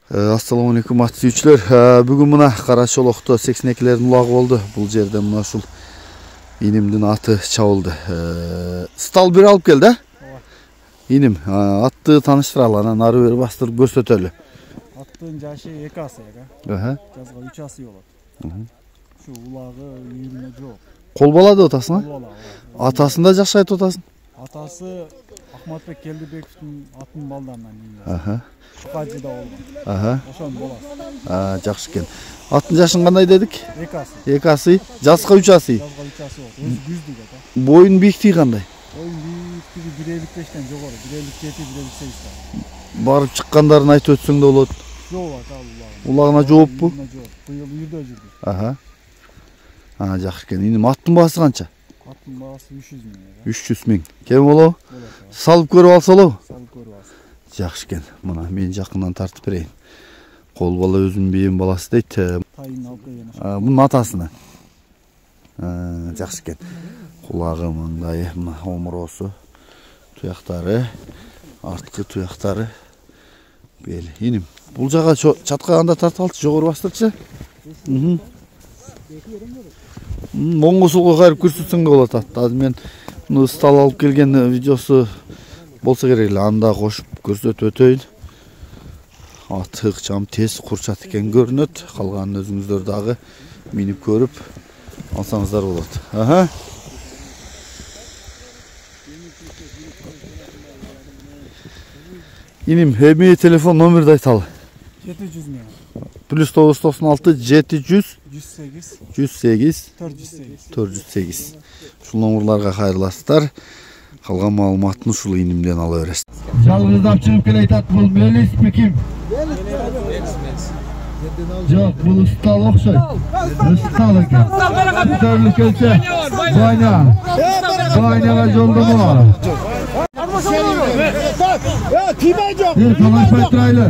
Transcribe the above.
Assalamu alaikum ат suyucular. Бүгін мына Қарашолоқта 82-лердің ұлағы болды. Бұл жерде мына шул инемдің аты чабылды. Стал бір алып келді. Инем атты таныштыралы, анан ары бері бастырып көрсөтөлү. Аттың жашы 2 асы жазға 3 асы болот. Şu улағы үйіріне жоқ. Қол балады отасың? Атасында жақшы айтып отасың? Атасы Ахматбек Келдібековтің атын балдарынан. Қажыда болған. Ошон боласы. Жақсы екен. Аттың жашын қандай дедік? 2 асы. 2 асы, жасқа 3 асы. Жазға 3 асы болды. Өзі күздік ата. Бойын биіктігі қандай? Бойын биіктігі 1.55-тен жоғары, 1.57-1.58. Барып шыққандарын айтып өтсең де болады. Жоқ ата улағына. Улағына жооп бұ? Бұйыл үйірде жүрді. Жақсы екен. Инем аттың басы қанша? Аттың бағасы 300 мың. 300 мың. Кем олау? Салып көріп алса олау? Салып көріп алса. Жақсы екен. Мына мен жақыннан тартып берейін. Қол бала өзім бейін баласы дейді. Тайын алып келген. Бұның атасына. Жақсы екен. Құлағы маңдайы, мына омыросы, тұяқтары, артқы тұяқтары. Бел. Инем. Бұл жаға чатқағанда тартып алды, жоғыр бастырықшы. Моңғысылға қайрып көрсетсің де болады атты. Мен стал алып келген видеосы болса керек, анда қошып көрсет өтейін. Аты ықчам тез құрчат екен көрінет. Қалғанын өзіңіздер дағы миніп көріп алсаңыздар болады. Инем, әме телефон номерді айталы. 700 мың. Плюс 996 700 108 408. Шул номерларға қайырластар. Қалған малыматын шул инемден ала өресіз. Жалғыздап шығып келе айтады, бұл Мелис пе кім? Жоқ, бұл ұстал оқшай. Ұстал екен. Көтерлік келсе, Байнаға жолды мұға. Талашпай тұрайлы.